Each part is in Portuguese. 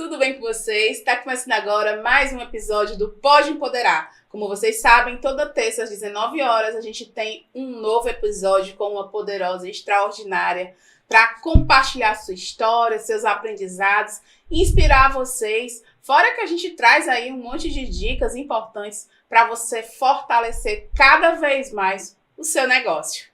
tudo bem com vocês? Está começando agora mais um episódio do Pode Empoderar. Como vocês sabem, toda terça às 19 horas a gente tem um novo episódio com uma poderosa e extraordinária para compartilhar sua história, seus aprendizados, inspirar vocês. Fora que a gente traz aí um monte de dicas importantes para você fortalecer cada vez mais o seu negócio.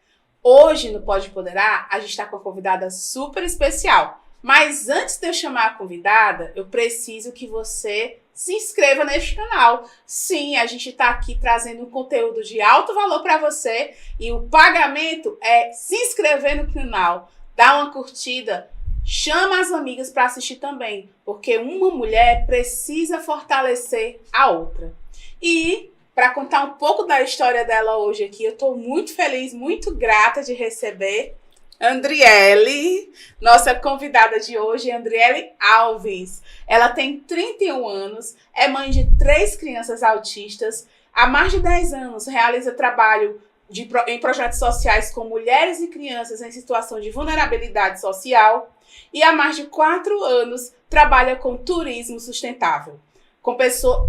Hoje no Pode Empoderar a gente está com uma convidada super especial. Mas antes de eu chamar a convidada, eu preciso que você se inscreva neste canal. Sim, a gente está aqui trazendo um conteúdo de alto valor para você e o pagamento é se inscrever no canal, dar uma curtida, chama as amigas para assistir também, porque uma mulher precisa fortalecer a outra. E para contar um pouco da história dela hoje aqui, eu estou muito feliz, muito grata de receber Andriele, nossa convidada de hoje, Andriele Alves. Ela tem 31 anos, é mãe de 3 crianças autistas, há mais de 10 anos realiza trabalho em projetos sociais com mulheres e crianças em situação de vulnerabilidade social e há mais de 4 anos trabalha com turismo sustentável,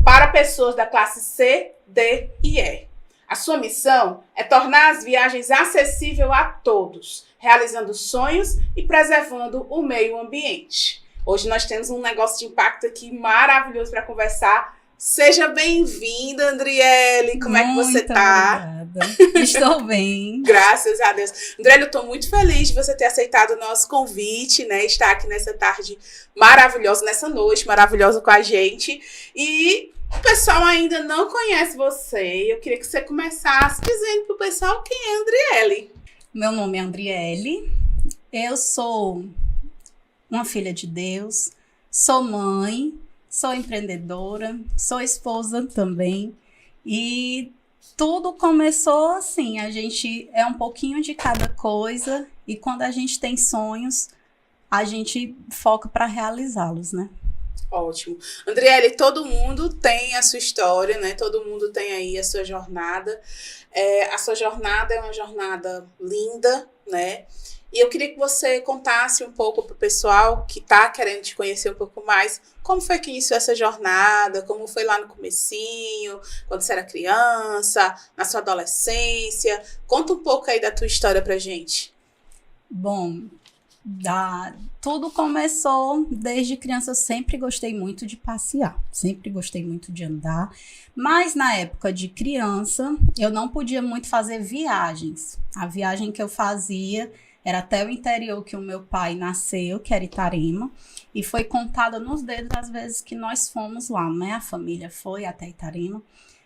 para pessoas da classe C, D e E. A sua missão é tornar as viagens acessíveis a todos, realizando sonhos e preservando o meio ambiente. Hoje nós temos um negócio de impacto aqui maravilhoso para conversar. Seja bem-vinda, Andriele. Como é que você tá? Obrigada. Estou bem. Graças a Deus. Andriele, eu estou muito feliz de você ter aceitado o nosso convite, né? Estar aqui nessa tarde maravilhosa, nessa noite maravilhosa com a gente. E o pessoal ainda não conhece você. Eu queria que você começasse dizendo para o pessoal quem é Andriele. Meu nome é Andriele. Eu sou uma filha de Deus. Sou mãe. Sou empreendedora. Sou esposa também. E tudo começou assim. A gente é um pouquinho de cada coisa. E quando a gente tem sonhos, a gente foca para realizá-los, né? Ótimo. Andriele, todo mundo tem a sua história, né? Todo mundo tem aí a sua jornada. A sua jornada é uma jornada linda, né? E eu queria que você contasse um pouco para o pessoal que está querendo te conhecer um pouco mais, como foi que iniciou essa jornada, como foi lá no comecinho, quando você era criança, na sua adolescência. Conta um pouco aí da tua história pra gente. Bom, tudo começou desde criança. Eu sempre gostei muito de passear, sempre gostei muito de andar, mas na época de criança eu não podia muito fazer viagens. A viagem que eu fazia era até o interior que o meu pai nasceu, que era Itarema, e foi contada nos dedos as vezes que nós fomos lá, né? A família foi até Itarema.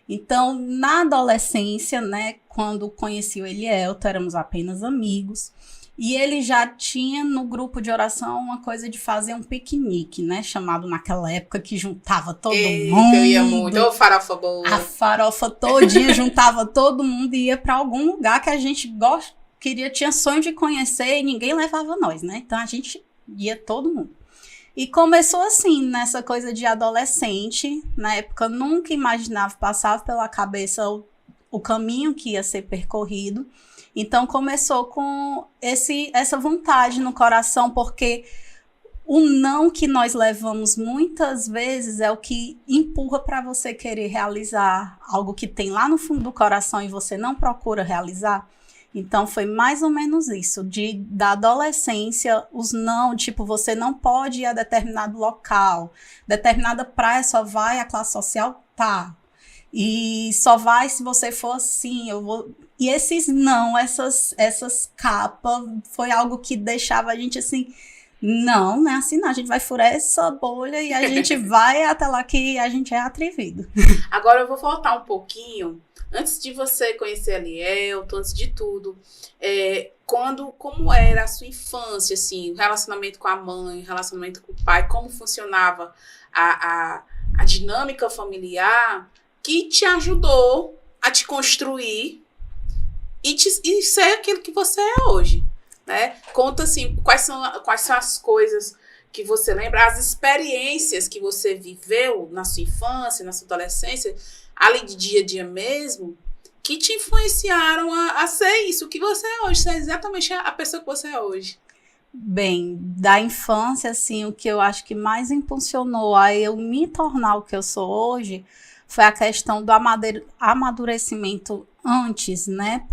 Então, na adolescência, né, quando conheci o Elielto, éramos apenas amigos. E ele já tinha no grupo de oração uma coisa de fazer um piquenique, né? Chamado naquela época que juntava todo mundo. Eu ia muito. Ô, farofa boa. A farofa todinha, juntava todo mundo e ia para algum lugar que a gente queria, tinha sonho de conhecer e ninguém levava nós, né? Então a gente ia todo mundo. E começou assim, nessa coisa de adolescente. Na época nunca imaginava, passava pela cabeça o caminho que ia ser percorrido. Então começou com essa vontade no coração, porque o não que nós levamos muitas vezes é o que empurra para você querer realizar algo que tem lá no fundo do coração e você não procura realizar. Então foi mais ou menos isso, da adolescência, os não, tipo, você não pode ir a determinado local, determinada praia só vai a classe social, tá. E só vai se você for assim, E esses não, essas capas, foi algo que deixava a gente assim, não é assim não, a gente vai furar essa bolha e a gente vai até lá que a gente é atrevido. Agora eu vou voltar um pouquinho, antes de você conhecer a Elielto, antes de tudo, como era a sua infância, assim, o relacionamento com a mãe, o relacionamento com o pai, como funcionava a dinâmica familiar que te ajudou a te construir e ser aquilo que você é hoje, né? Conta, assim, quais são as coisas que você lembra, as experiências que você viveu na sua infância, na sua adolescência, ali de dia a dia mesmo, que te influenciaram a ser isso que você é hoje, ser exatamente a pessoa que você é hoje. Bem, da infância, assim, o que eu acho que mais impulsionou a eu me tornar o que eu sou hoje foi a questão do amadurecimento antes, né?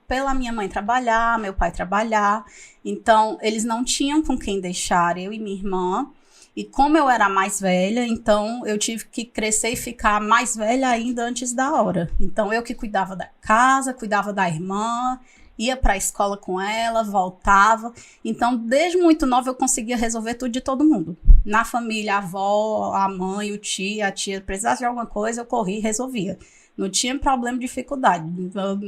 Pela minha mãe trabalhar, meu pai trabalhar. Então, eles não tinham com quem deixar, eu e minha irmã. E como eu era mais velha, então eu tive que crescer e ficar mais velha ainda antes da hora. Então, eu que cuidava da casa, cuidava da irmã, ia para a escola com ela, voltava. Então, desde muito nova, eu conseguia resolver tudo de todo mundo. Na família, a avó, a mãe, o tio, a tia, precisasse de alguma coisa, eu corria e resolvia. Não tinha problema de dificuldade.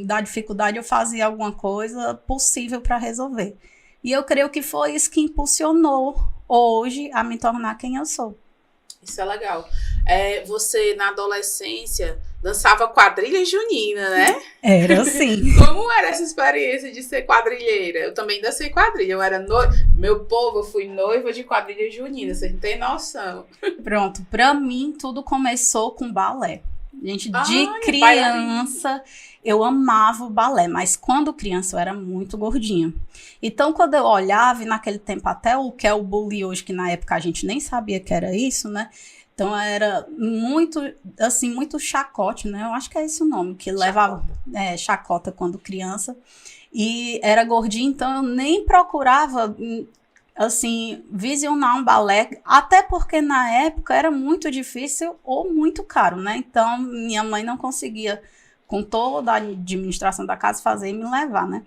Da dificuldade, eu fazia alguma coisa possível para resolver. E eu creio que foi isso que impulsionou hoje a me tornar quem eu sou. Isso é legal. Você, na adolescência, dançava quadrilha junina, né? Era assim. Como era essa experiência de ser quadrilheira? Eu também dancei quadrilha. Eu era Meu povo, eu fui noiva de quadrilha junina. Você não tem noção. Pronto. Pra mim, tudo começou com balé. Gente, de criança, bailarina. eu amava o balé, mas quando criança eu era muito gordinha. Então, quando eu olhava, e naquele tempo até o que é o bullying hoje, que na época a gente nem sabia que era isso, né? Então, era muito, assim, muito chacote, né? Eu acho que é esse o nome, que levava chacota quando criança. E era gordinha, então eu nem procurava, assim, visionar um balé, até porque na época era muito difícil ou muito caro, né? Então, minha mãe não conseguia, com toda a administração da casa, fazer e me levar, né?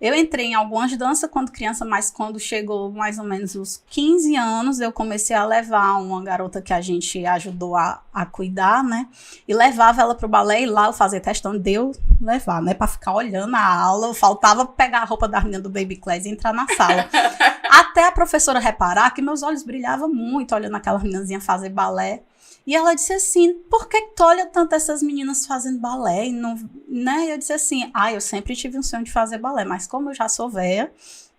Eu entrei em algumas danças quando criança, mas quando chegou mais ou menos os 15 anos, eu comecei a levar uma garota que a gente ajudou a cuidar, né? E levava ela pro balé e lá eu fazia questão de eu levar, né? Pra ficar olhando a aula, faltava pegar a roupa da menina do Baby Class e entrar na sala. Até a professora reparar que meus olhos brilhavam muito olhando aquela meninazinha fazer balé. E ela disse assim, por que tu olha tanto essas meninas fazendo balé? E não, né? Eu disse assim, eu sempre tive um sonho de fazer balé, mas como eu já sou velha,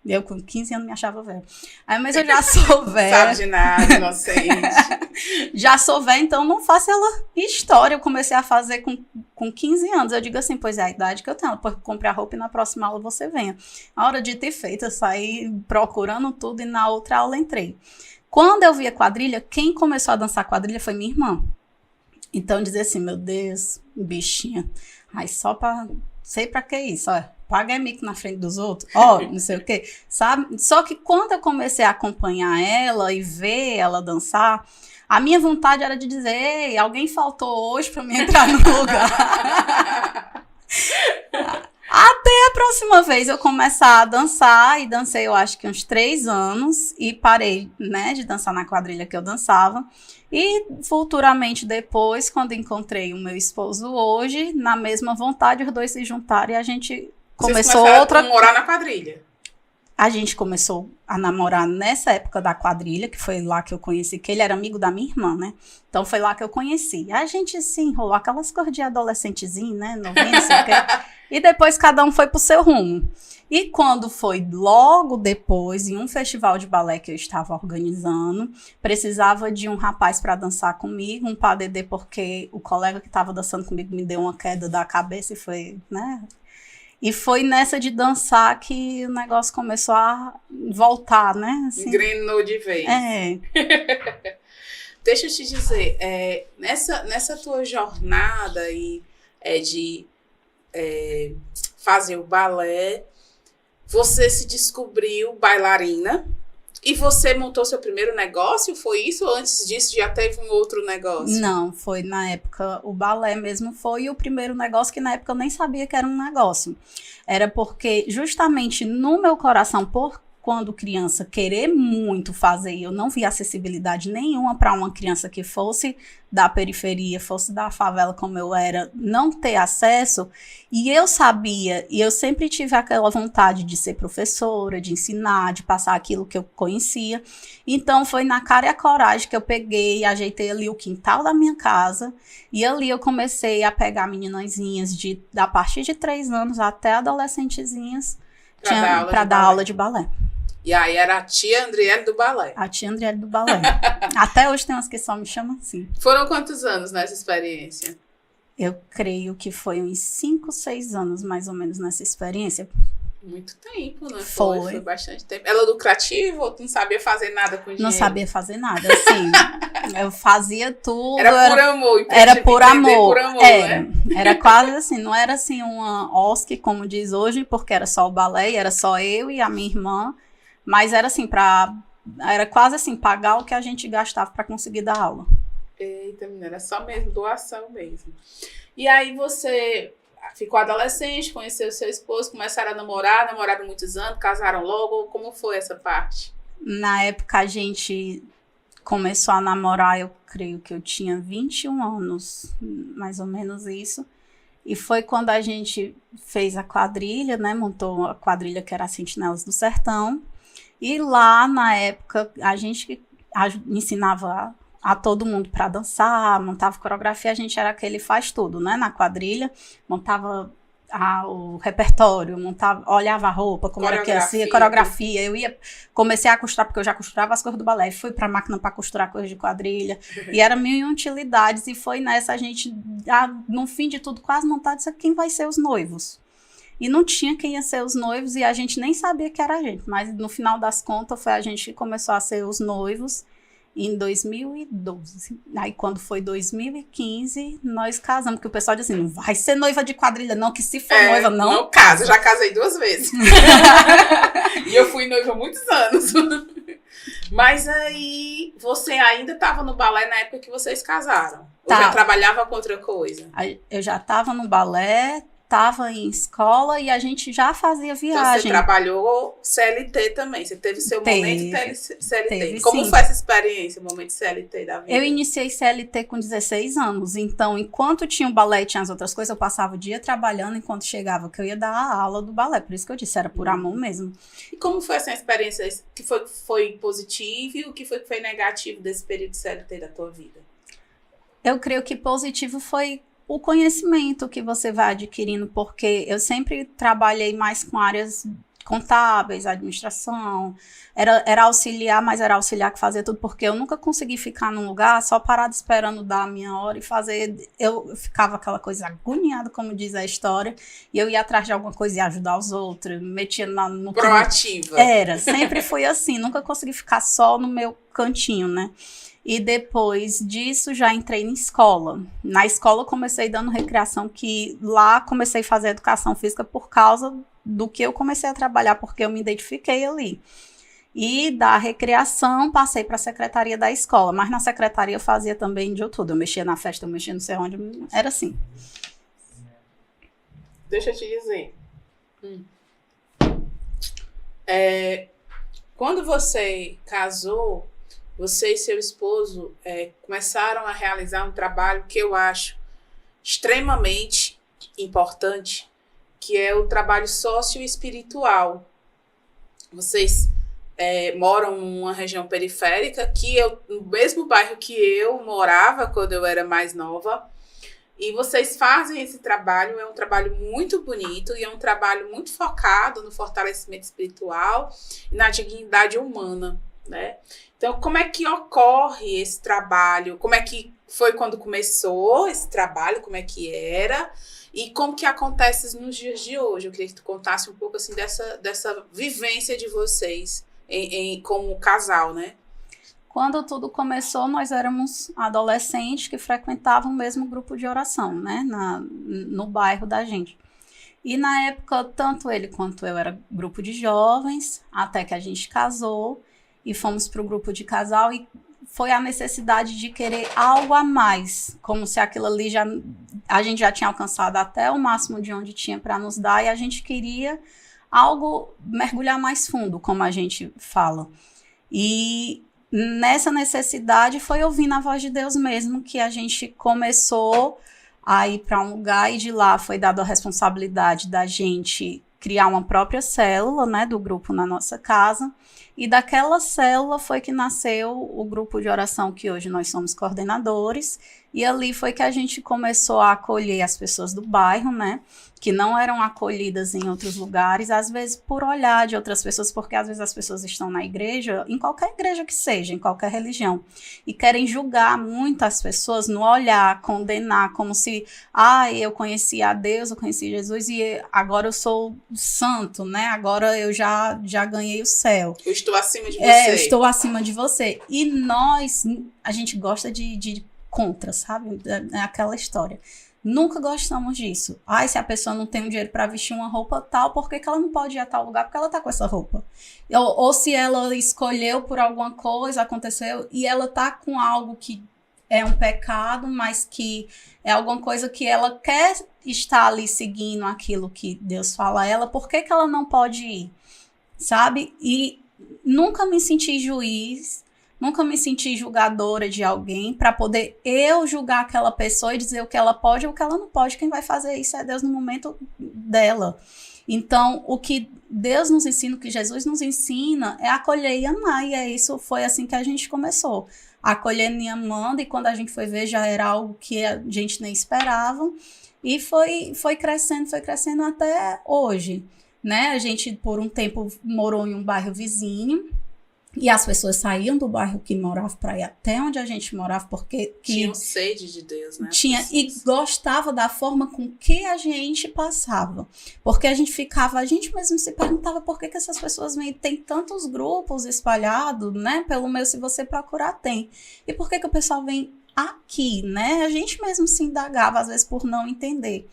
eu com 15 anos me achava velha. Mas eu já sou velha. Sabe de nada, inocente. Já sou velha, então não faço ela história. Eu comecei a fazer com 15 anos. Eu digo assim, pois é a idade que eu tenho. Depois comprei a roupa e na próxima aula você venha. A hora de ter feito, eu saí procurando tudo e na outra aula entrei. Quando eu vi a quadrilha, quem começou a dançar quadrilha foi minha irmã. Então, eu dizia assim, meu Deus, bichinha. Só pra... Sei pra que isso, ó. Paga mico na frente dos outros. Não sei o quê. Sabe? Só que quando eu comecei a acompanhar ela e ver ela dançar, a minha vontade era de dizer, ei, alguém faltou hoje pra me entrar no lugar. Até a próxima vez eu começar a dançar, e dancei eu acho que uns 3 anos, e parei, né, de dançar na quadrilha que eu dançava, e futuramente depois, quando encontrei o meu esposo hoje, na mesma vontade, os dois se juntaram e a gente começou a morar na quadrilha. A gente começou a namorar nessa época da quadrilha, que foi lá que eu conheci, que ele era amigo da minha irmã, né? Então foi lá que eu conheci. A gente se enrolou, aquelas coisas de adolescentezinho, né? Novinha, não sei o quê. E depois cada um foi pro seu rumo. E quando foi logo depois, em um festival de balé que eu estava organizando, precisava de um rapaz para dançar comigo, um padedê, porque o colega que estava dançando comigo me deu uma queda da cabeça e foi, né? E foi nessa de dançar que o negócio começou a voltar, né? Assim. Engrenou de vez. Deixa eu te dizer, nessa tua jornada aí, de fazer o balé, você se descobriu bailarina e você montou seu primeiro negócio? Foi isso ou antes disso já teve um outro negócio? Não, foi na época, o balé mesmo foi o primeiro negócio, que na época eu nem sabia que era um negócio. Era porque justamente no meu coração, quando criança, querer muito fazer, e eu não vi acessibilidade nenhuma para uma criança que fosse da periferia, fosse da favela como eu era, não ter acesso, e eu sabia, e eu sempre tive aquela vontade de ser professora, de ensinar, de passar aquilo que eu conhecia. Então foi na cara e a coragem que eu peguei, ajeitei ali o quintal da minha casa, e ali eu comecei a pegar meninazinhas da partir de 3 anos até adolescentezinhas para dar aula de balé. E aí era a tia Andriele do balé. A tia Andriele do balé. Até hoje tem umas que só me chamam assim. Foram quantos anos nessa experiência? Eu creio que foi uns 5, 6 anos mais ou menos nessa experiência. Muito tempo, né? Foi. Foi bastante tempo. Ela é lucrativa ou tu não sabia fazer nada com dinheiro? Não sabia fazer nada, assim. Eu fazia tudo. Era por amor. Era por amor. Né? Era quase assim, não era assim uma OSC, como diz hoje, porque era só o balé, era só eu e a minha irmã. Mas era assim, era quase assim, pagar o que a gente gastava para conseguir dar aula. Eita, menina, era só mesmo, doação mesmo. E aí você ficou adolescente, conheceu o seu esposo, começaram a namoraram muitos anos, casaram logo, como foi essa parte? Na época a gente começou a namorar, eu creio que eu tinha 21 anos, mais ou menos isso. E foi quando a gente fez a quadrilha, né? Montou a quadrilha que era a Sentinelas do Sertão. E lá, na época, a gente ensinava a todo mundo para dançar, montava coreografia, a gente era aquele faz tudo, né? Na quadrilha, montava o repertório, olhava a roupa, como era que ia ser, coreografia. Comecei a costurar, porque eu já costurava as coisas do balé, fui pra máquina para costurar coisas de quadrilha, e era mil e utilidades, e foi nessa, a gente, no fim de tudo, quase montado, disse, quem vai ser os noivos? E não tinha quem ia ser os noivos, e a gente nem sabia que era a gente, mas no final das contas, foi a gente que começou a ser os noivos, em 2012. Aí, quando foi 2015, nós casamos. Porque o pessoal diz assim, não vai ser noiva de quadrilha, não, que se for noiva, não. Não casa, já casei 2 vezes. E eu fui noiva há muitos anos. Mas aí, você ainda estava no balé na época que vocês casaram? Ou já trabalhava com outra coisa? Eu já estava no balé, estava em escola e a gente já fazia viagem. Então, você trabalhou CLT também, você teve seu momento CLT. Teve, como sim. foi essa experiência, o momento CLT da vida? Eu iniciei CLT com 16 anos, então enquanto tinha o balé e tinha as outras coisas, eu passava o dia trabalhando enquanto chegava, que eu ia dar a aula do balé, por isso que eu disse, era por amor mesmo. E como foi essa experiência, que foi positivo e o que foi negativo desse período de CLT da tua vida? Eu creio que positivo foi o conhecimento que você vai adquirindo, porque eu sempre trabalhei mais com áreas contábeis, administração, era auxiliar, mas era auxiliar que fazia tudo, porque eu nunca consegui ficar num lugar só parado esperando dar a minha hora e fazer, eu ficava aquela coisa agoniada, como diz a história, e eu ia atrás de alguma coisa e ajudar os outros, metia no... Proativa. Sempre fui assim, nunca consegui ficar só no meu cantinho, né? E depois disso já entrei na escola. Na escola eu comecei dando recreação, que lá comecei a fazer educação física por causa do que eu comecei a trabalhar, porque eu me identifiquei ali. E da recreação passei para a secretaria da escola, mas na secretaria eu fazia também de tudo. Eu mexia na festa, eu mexia não sei onde, era assim. Deixa eu te dizer. Quando você casou, você e seu esposo começaram a realizar um trabalho que eu acho extremamente importante, que é o trabalho socioespiritual. Vocês moram numa região periférica, no mesmo bairro que eu morava quando eu era mais nova, e vocês fazem esse trabalho, é um trabalho muito bonito e é um trabalho muito focado no fortalecimento espiritual e na dignidade humana, né? Então, como é que ocorre esse trabalho? Como é que foi quando começou esse trabalho? Como é que era? E como que acontece nos dias de hoje? Eu queria que tu contasse um pouco assim, dessa vivência de vocês como casal, né? Quando tudo começou, nós éramos adolescentes que frequentavam o mesmo grupo de oração, né? No bairro da gente. E na época, tanto ele quanto eu era grupo de jovens, até que a gente casou. E fomos para o grupo de casal e foi a necessidade de querer algo a mais, como se aquilo ali a gente já tinha alcançado até o máximo de onde tinha para nos dar e a gente queria algo, mergulhar mais fundo, como a gente fala. E nessa necessidade foi ouvindo a voz de Deus mesmo que a gente começou a ir para um lugar e de lá foi dada a responsabilidade da gente criar uma própria célula, né, do grupo na nossa casa. E daquela célula foi que nasceu o grupo de oração que hoje nós somos coordenadores E ali foi que a gente começou a acolher as pessoas do bairro, né? Que não eram acolhidas em outros lugares, às vezes por olhar de outras pessoas, porque às vezes as pessoas estão na igreja, em qualquer igreja que seja, em qualquer religião, e querem julgar muito as pessoas no olhar, condenar, como se, eu conheci a Deus, eu conheci Jesus e agora eu sou santo, né? Agora eu já ganhei o céu. Eu estou acima de você. Eu estou acima de você. E a gente gosta de contra, sabe? É aquela história. Nunca gostamos disso. Se a pessoa não tem um dinheiro para vestir uma roupa tal, por que ela não pode ir a tal lugar? Porque ela tá com essa roupa. Ou se ela escolheu por alguma coisa, aconteceu, e ela tá com algo que é um pecado, mas que é alguma coisa que ela quer estar ali seguindo aquilo que Deus fala a ela, por que ela não pode ir? Sabe? E nunca me senti juiz, nunca me senti julgadora de alguém para poder eu julgar aquela pessoa e dizer o que ela pode ou o que ela não pode. Quem vai fazer isso é Deus no momento dela. Então, o que Deus nos ensina, o que Jesus nos ensina é acolher e amar. E foi assim que a gente começou. Acolhendo e amando, e quando a gente foi ver já era algo que a gente nem esperava. E foi crescendo até hoje. Né? A gente, por um tempo, morou em um bairro vizinho. E as pessoas saíam do bairro que moravam para ir até onde a gente morava, porque tinham sede de Deus, né? E gostava da forma com que a gente passava. Porque a gente mesmo se perguntava por que essas pessoas vêm. Tem tantos grupos espalhados, né? Pelo meio, se você procurar, tem. E por que o pessoal vem aqui, né? A gente mesmo se indagava, às vezes, por não entender.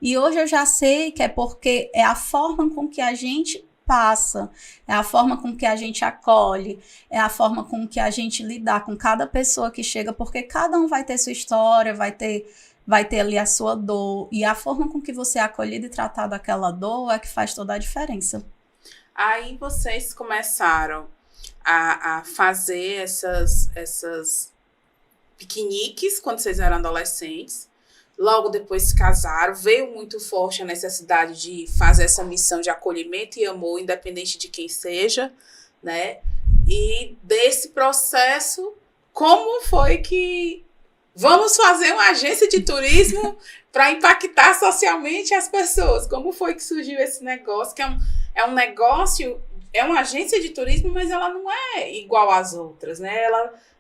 E hoje eu já sei que é porque é a forma com que a gente passa, é a forma com que a gente acolhe, é a forma com que a gente lidar com cada pessoa que chega, porque cada um vai ter sua história, vai ter ali a sua dor, e a forma com que você é acolhido e tratado aquela dor é que faz toda a diferença. Aí vocês começaram a fazer essas piqueniques quando vocês eram adolescentes. Logo depois se casaram, veio muito forte a necessidade de fazer essa missão de acolhimento e amor, independente de quem seja, né? E desse processo, como foi que vamos fazer uma agência de turismo para impactar socialmente as pessoas? Como foi que surgiu esse negócio? Que é um negócio, é uma agência de turismo, mas ela não é igual às outras, né?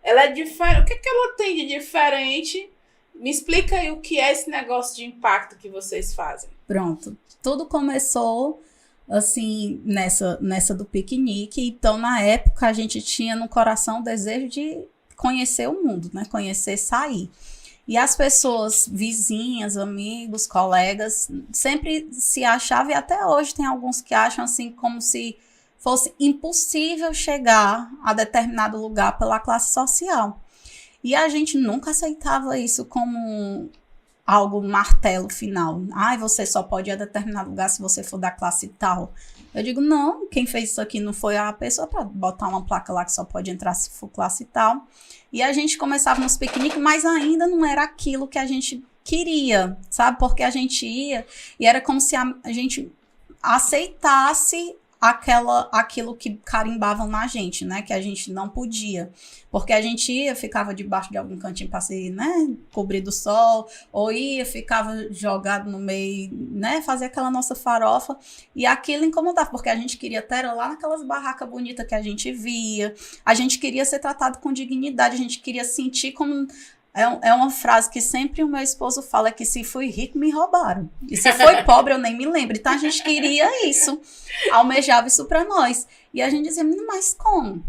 Ela é diferente. O que ela tem de diferente? Me explica aí o que é esse negócio de impacto que vocês fazem. Pronto. Tudo começou, assim, nessa do piquenique. Então, na época, a gente tinha no coração o desejo de conhecer o mundo, né? Conhecer, sair. E as pessoas, vizinhas, amigos, colegas, sempre se achavam, e até hoje tem alguns que acham, assim, como se fosse impossível chegar a determinado lugar pela classe social. E a gente nunca aceitava isso como algo martelo final. Você só pode ir a determinado lugar se você for da classe tal. Eu digo, não, quem fez isso aqui não foi a pessoa para botar uma placa lá que só pode entrar se for classe tal. E a gente começava nos piqueniques, mas ainda não era aquilo que a gente queria, sabe? Porque a gente ia e era como se a gente aceitasse aquilo que carimbavam na gente, né? Que a gente não podia. Porque a gente ia, ficava debaixo de algum cantinho para se, né, cobrir do sol, ou ficava jogado no meio, né? Fazer aquela nossa farofa. E aquilo incomodava, porque a gente queria estar lá naquelas barracas bonitas que a gente via. A gente queria ser tratado com dignidade, a gente queria sentir como... É uma frase que sempre o meu esposo fala, que se fui rico, me roubaram. E se foi pobre, eu nem me lembro. Então, a gente queria isso. Almejava isso para nós. E a gente dizia, mas como?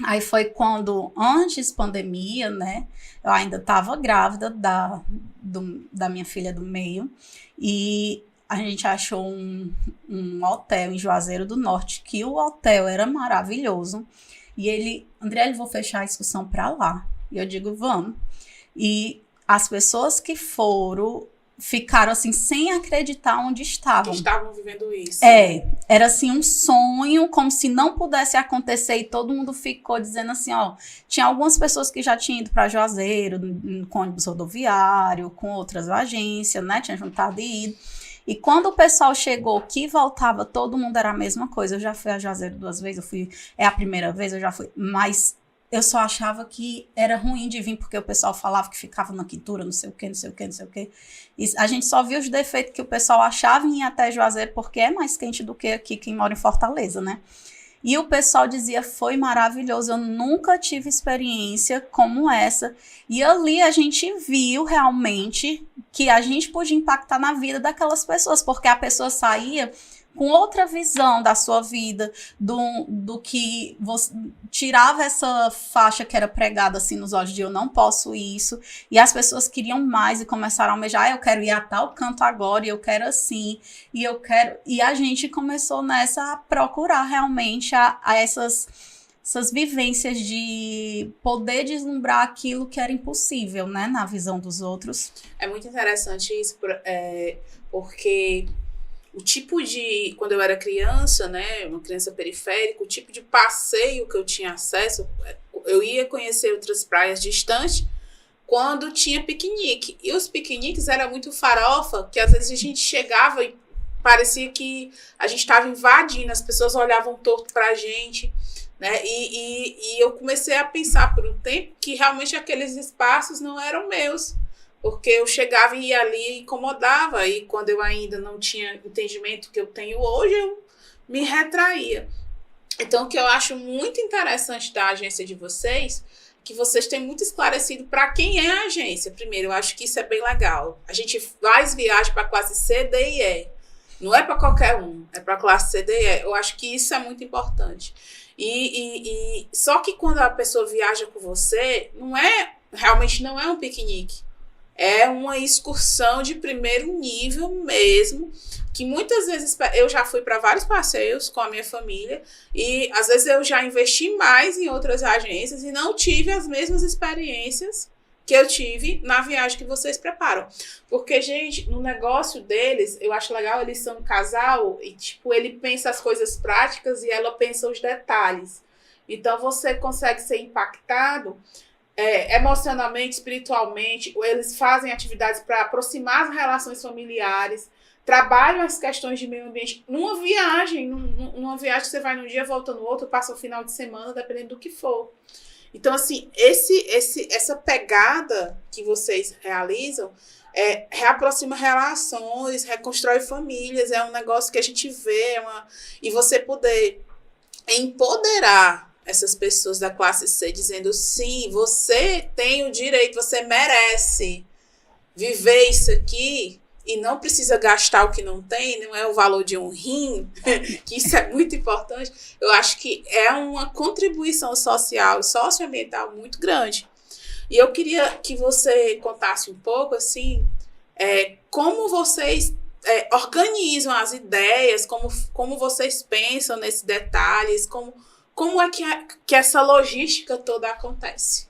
Aí foi quando, antes pandemia, né? Eu ainda estava grávida da minha filha do meio. E a gente achou um hotel em Juazeiro do Norte, que o hotel era maravilhoso. E André, eu vou fechar a excursão para lá. E eu digo, vamos. E as pessoas que foram ficaram assim sem acreditar onde estavam. Estavam vivendo isso. Era assim um sonho, como se não pudesse acontecer, e todo mundo ficou dizendo assim, tinha algumas pessoas que já tinham ido para Juazeiro, com ônibus rodoviário, com outras agências, né, tinha juntado e ido. E quando o pessoal chegou, que voltava, todo mundo era a mesma coisa. Eu já fui a Juazeiro 2 vezes, é a primeira vez, eu já fui, mas eu só achava que era ruim de vir, porque o pessoal falava que ficava na quintura, não sei o quê, não sei o quê, não sei o quê. E a gente só viu os defeitos que o pessoal achava em ir até Juazeiro, porque é mais quente do que aqui quem mora em Fortaleza, né? E o pessoal dizia, foi maravilhoso, eu nunca tive experiência como essa. E ali a gente viu realmente que a gente podia impactar na vida daquelas pessoas, porque a pessoa saía com outra visão da sua vida, do que você tirava essa faixa que era pregada assim nos olhos de eu não posso isso, e as pessoas queriam mais e começaram a almejar, eu quero ir a tal canto agora, e eu quero assim, e a gente começou nessa a procurar realmente a essas vivências de poder deslumbrar aquilo que era impossível, né, na visão dos outros. É muito interessante isso, porque o tipo de, quando eu era criança, né, uma criança periférica, o tipo de passeio que eu tinha acesso, eu ia conhecer outras praias distantes quando tinha piquenique. E os piqueniques eram muito farofa, que às vezes a gente chegava e parecia que a gente estava invadindo, as pessoas olhavam torto pra gente, né, e eu comecei a pensar por um tempo que realmente aqueles espaços não eram meus. Porque eu chegava e ia ali e incomodava, e quando eu ainda não tinha entendimento que eu tenho hoje, eu me retraía. Então, o que eu acho muito interessante da agência de vocês, que vocês têm muito esclarecido para quem é a agência. Primeiro, eu acho que isso é bem legal. A gente faz viagem para a classe C, D e E. Não é para qualquer um, é para a classe C, D e E. Eu acho que isso é muito importante. Só que quando a pessoa viaja com você, realmente não é um piquenique. É uma excursão de primeiro nível mesmo, que muitas vezes eu já fui para vários passeios com a minha família e às vezes eu já investi mais em outras agências e não tive as mesmas experiências que eu tive na viagem que vocês preparam. Porque, gente, no negócio deles, eu acho legal, eles são um casal e, tipo, ele pensa as coisas práticas e ela pensa os detalhes. Então, você consegue ser impactado emocionalmente, espiritualmente, eles fazem atividades para aproximar as relações familiares, trabalham as questões de meio ambiente numa viagem que você vai num dia, volta no outro, passa o final de semana, dependendo do que for. Então, assim, essa pegada que vocês realizam reaproxima relações, reconstrói famílias, é um negócio que a gente vê, e você poder empoderar essas pessoas da classe C dizendo, sim, você tem o direito, você merece viver isso aqui e não precisa gastar o que não tem, não é o valor de um rim, que isso é muito importante. Eu acho que é uma contribuição social e socioambiental muito grande. E eu queria que você contasse um pouco, assim, como vocês organizam as ideias, como vocês pensam nesses detalhes, como é que essa logística toda acontece?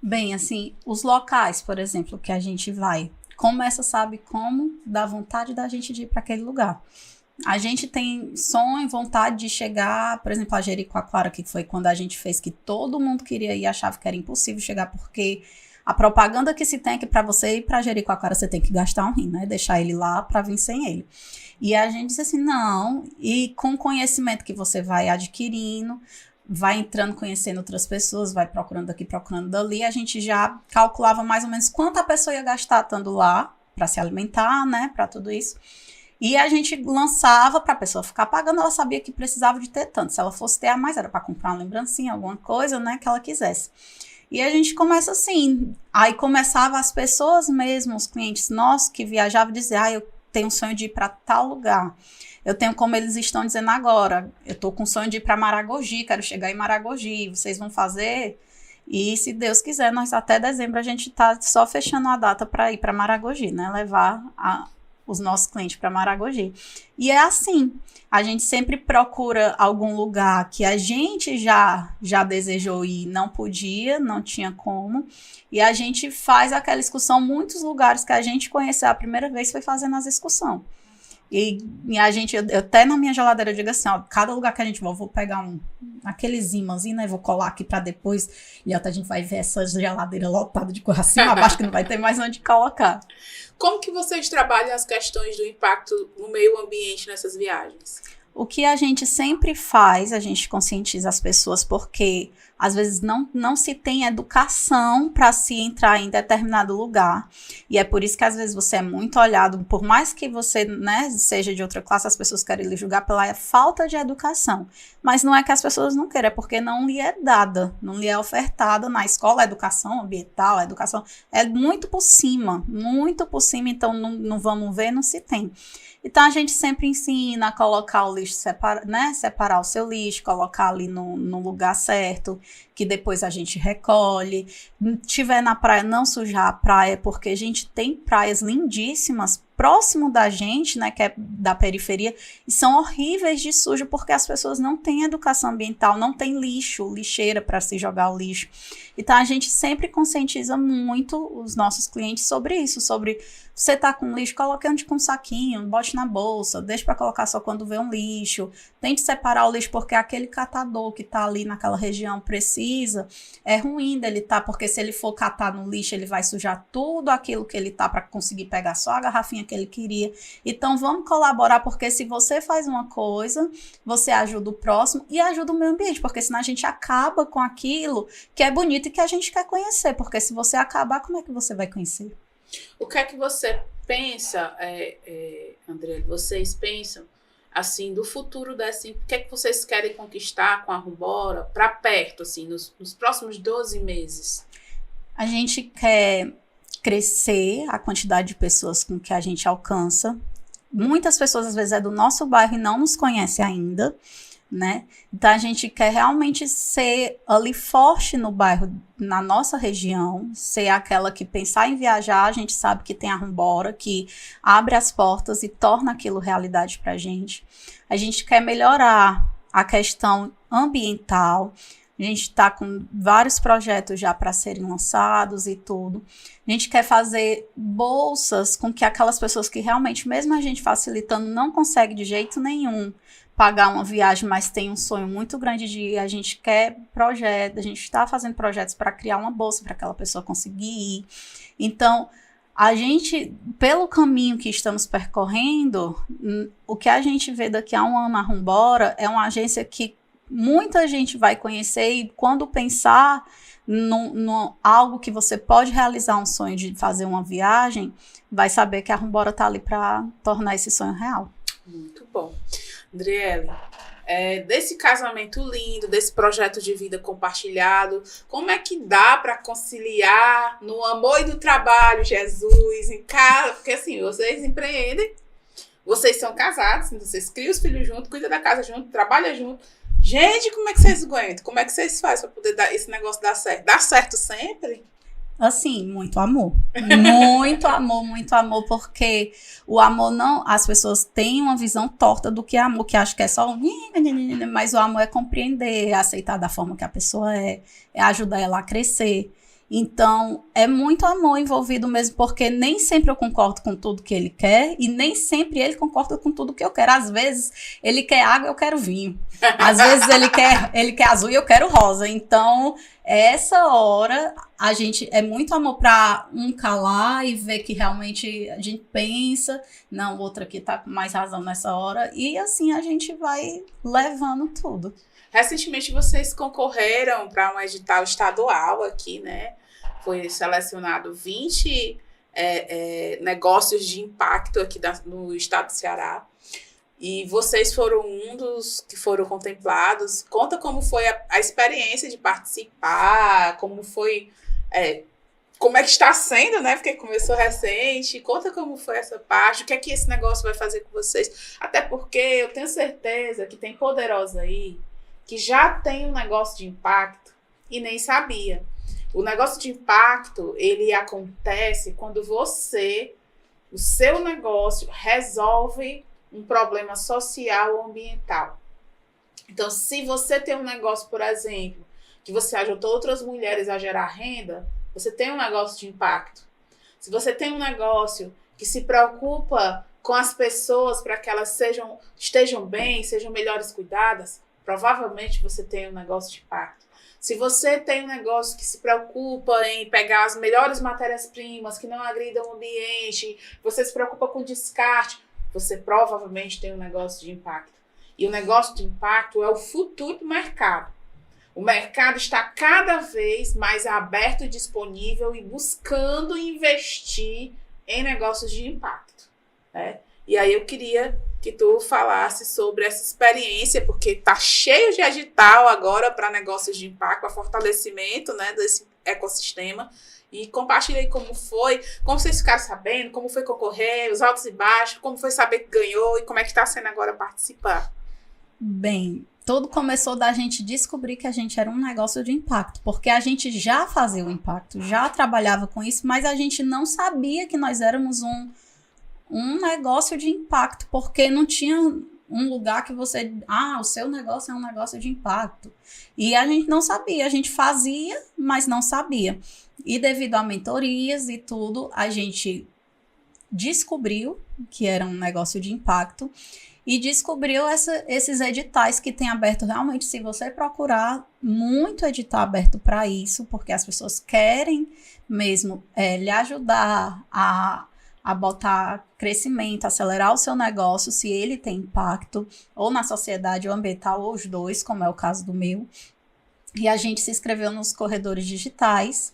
Bem, assim, os locais, por exemplo, que a gente vai, começa, sabe como? Dá vontade da gente de ir para aquele lugar. A gente tem sonho e vontade de chegar, por exemplo, a Jericoacoara, que foi quando a gente fez, que todo mundo queria ir e achava que era impossível chegar, porque a propaganda que se tem é que para você ir para Jericoacoara você tem que gastar um rim, né? Deixar ele lá para vir sem ele. E a gente disse assim, não, e com o conhecimento que você vai adquirindo, vai entrando, conhecendo outras pessoas, vai procurando aqui, procurando dali, a gente já calculava mais ou menos quanto a pessoa ia gastar estando lá, para se alimentar, né, para tudo isso. E a gente lançava para a pessoa ficar pagando, ela sabia que precisava de ter tanto. Se ela fosse ter a mais, era para comprar uma lembrancinha, alguma coisa, né, que ela quisesse. E a gente começa assim, aí começava as pessoas mesmo, os clientes nossos que viajavam, dizer, eu tenho um sonho de ir para tal lugar. Eu tenho, como eles estão dizendo agora, eu estou com sonho de ir para Maragogi, quero chegar em Maragogi, vocês vão fazer? E se Deus quiser, nós até dezembro a gente está só fechando a data para ir para Maragogi, né? Levar os nossos clientes para Maragogi. E é assim, a gente sempre procura algum lugar que a gente já desejou ir, não podia, não tinha como, e a gente faz aquela excursão, muitos lugares que a gente conheceu a primeira vez foi fazendo as excursões. E a gente, eu até na minha geladeira eu digo assim, ó, cada lugar que a gente vai, eu vou pegar aqueles imãzinhos, né, vou colar aqui pra depois, e até a gente vai ver essa geladeira lotada de coisa acima abaixo, que não vai ter mais onde colocar. Como que vocês trabalham as questões do impacto no meio ambiente nessas viagens? O que a gente sempre faz, a gente conscientiza as pessoas, porque às vezes não se tem educação para se entrar em determinado lugar. E é por isso que às vezes você é muito olhado, por mais que você, né, seja de outra classe, as pessoas querem lhe julgar pela falta de educação. Mas não é que as pessoas não queiram, é porque não lhe é dada, não lhe é ofertada na escola, a educação ambiental, a educação é muito por cima, então não vamos ver, não se tem. Então, a gente sempre ensina a colocar o lixo, separar o seu lixo, colocar ali no lugar certo, que depois a gente recolhe. Tiver na praia, não sujar a praia, porque a gente tem praias lindíssimas próximo da gente, né, que é da periferia, e são horríveis de sujo, porque as pessoas não têm educação ambiental, não tem lixo, lixeira para se jogar o lixo. Então, a gente sempre conscientiza muito os nossos clientes sobre isso, sobre você tá com lixo, coloque onde com um saquinho, bote na bolsa, deixe para colocar só quando vê um lixo, tente separar o lixo, porque aquele catador que tá ali naquela região precisa, é ruim dele tá, porque se ele for catar no lixo, ele vai sujar tudo aquilo que ele tá para conseguir pegar só a garrafinha que ele queria. Então, vamos colaborar, porque se você faz uma coisa, você ajuda o próximo e ajuda o meio ambiente, porque senão a gente acaba com aquilo que é bonito e que a gente quer conhecer, porque se você acabar, como é que você vai conhecer? O que é que você pensa, André, vocês pensam, assim, do futuro dessa, o que é que vocês querem conquistar com a Rumbora para perto, assim, nos próximos 12 meses? A gente quer crescer a quantidade de pessoas com que a gente alcança. Muitas pessoas, às vezes, é do nosso bairro e não nos conhecem ainda, né? Então, a gente quer realmente ser ali forte no bairro, na nossa região, ser aquela que pensar em viajar, a gente sabe que tem a Rumbora, que abre as portas e torna aquilo realidade pra gente. A gente quer melhorar a questão ambiental. A gente está com vários projetos já para serem lançados e tudo. A gente quer fazer bolsas com que aquelas pessoas que realmente, mesmo a gente facilitando, não consegue de jeito nenhum pagar uma viagem, mas tem um sonho muito grande de ir. A gente quer projeto, a gente está fazendo projetos para criar uma bolsa para aquela pessoa conseguir ir. Então, a gente, pelo caminho que estamos percorrendo, o que a gente vê daqui a um ano, a Rumbora é uma agência que muita gente vai conhecer e quando pensar no algo que você pode realizar um sonho de fazer uma viagem, vai saber que a Rumbora está ali para tornar esse sonho real. Muito bom. Andriele, desse casamento lindo, desse projeto de vida compartilhado, como é que dá para conciliar no amor e no trabalho, Jesus, em casa? Porque assim, vocês empreendem, vocês são casados, vocês criam os filhos junto, cuidam da casa junto, trabalham junto. Gente, como é que vocês aguentam? Como é que vocês fazem para poder dar esse negócio dar certo? Dá certo sempre? Assim, muito amor. Muito amor, porque o amor não... As pessoas têm uma visão torta do que é amor, que acham que é só um... Mas o amor é compreender, é aceitar da forma que a pessoa é ajudar ela a crescer. Então, é muito amor envolvido mesmo, porque nem sempre eu concordo com tudo que ele quer e nem sempre ele concorda com tudo que eu quero. Às vezes, ele quer água, eu quero vinho. Às vezes, ele quer azul e eu quero rosa. Então, essa hora, a gente é muito amor para um calar e ver que realmente a gente pensa, não, o outro aqui tá com mais razão nessa hora. E assim, a gente vai levando tudo. Recentemente vocês concorreram para um edital estadual aqui, né? Foi selecionado 20 negócios de impacto aqui no estado do Ceará. E vocês foram um dos que foram contemplados. Conta como foi a experiência de participar, como foi... como é que está sendo, né? Porque começou recente. Conta como foi essa parte, o que é que esse negócio vai fazer com vocês. Até porque eu tenho certeza que tem Poderosa aí que já tem um negócio de impacto e nem sabia. O negócio de impacto, ele acontece quando o seu negócio resolve um problema social ou ambiental. Então, se você tem um negócio, por exemplo, que você ajudou outras mulheres a gerar renda, você tem um negócio de impacto. Se você tem um negócio que se preocupa com as pessoas para que elas estejam bem, sejam melhores cuidadas, provavelmente você tem um negócio de impacto. Se você tem um negócio que se preocupa em pegar as melhores matérias-primas, que não agridam o ambiente, você se preocupa com descarte, você provavelmente tem um negócio de impacto. E o negócio de impacto é o futuro do mercado. O mercado está cada vez mais aberto e disponível e buscando investir em negócios de impacto, né? E aí eu queria que tu falasse sobre essa experiência, porque está cheio de edital agora para negócios de impacto, para fortalecimento, né, desse ecossistema. E compartilha aí como foi, como vocês ficaram sabendo, como foi concorrer, os altos e baixos, como foi saber que ganhou e como é que está sendo agora participar. Bem, tudo começou da gente descobrir que a gente era um negócio de impacto, porque a gente já fazia o impacto, já trabalhava com isso, mas a gente não sabia que nós éramos um negócio de impacto, porque não tinha um lugar que você... o seu negócio é um negócio de impacto. E a gente não sabia, a gente fazia, mas não sabia. E devido a mentorias e tudo, a gente descobriu que era um negócio de impacto e descobriu esses editais que tem aberto realmente, se você procurar, muito edital aberto para isso, porque as pessoas querem mesmo lhe ajudar a botar crescimento, acelerar o seu negócio, se ele tem impacto, ou na sociedade, ou ambiental, ou os dois, como é o caso do meu. E a gente se inscreveu nos corredores digitais,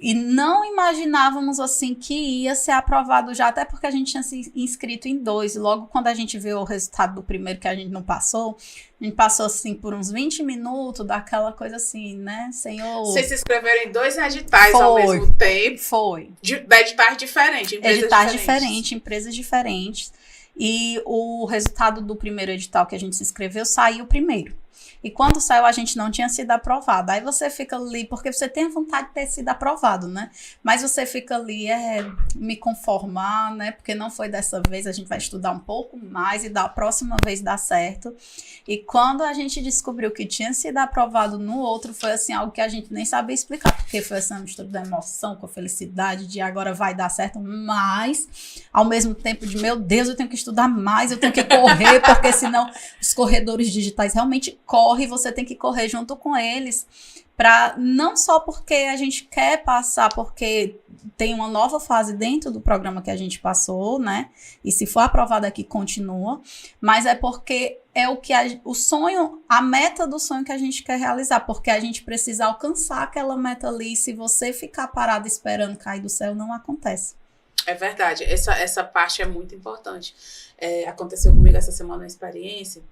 e não imaginávamos, assim, que ia ser aprovado já, até porque a gente tinha se inscrito em 2, e logo quando a gente viu o resultado do primeiro que a gente não passou, a gente passou, assim, por uns 20 minutos, daquela coisa assim, né, Senhor... Vocês se inscreveram em 2 editais ao mesmo tempo? Foi. Editais diferentes, empresas diferentes, empresas diferentes, e o resultado do primeiro edital que a gente se inscreveu saiu primeiro. E quando saiu, a gente não tinha sido aprovado. Aí você fica ali, porque você tem a vontade de ter sido aprovado, né? Mas você fica ali, me conformar, né? Porque não foi dessa vez, a gente vai estudar um pouco mais e da próxima vez dar certo. E quando a gente descobriu que tinha sido aprovado no outro, foi assim, algo que a gente nem sabia explicar, porque foi essa mistura da emoção com a felicidade, de agora vai dar certo, mas ao mesmo tempo de, meu Deus, eu tenho que estudar mais, eu tenho que correr, porque senão os corredores digitais realmente correm, você tem que correr junto com eles, para não só porque a gente quer passar, porque tem uma nova fase dentro do programa que a gente passou, né? E se for aprovado aqui, continua, mas é porque é o sonho, a meta do sonho que a gente quer realizar, porque a gente precisa alcançar aquela meta ali, e se você ficar parado esperando cair do céu, não acontece. É verdade, essa parte é muito importante. Aconteceu comigo essa semana uma experiência.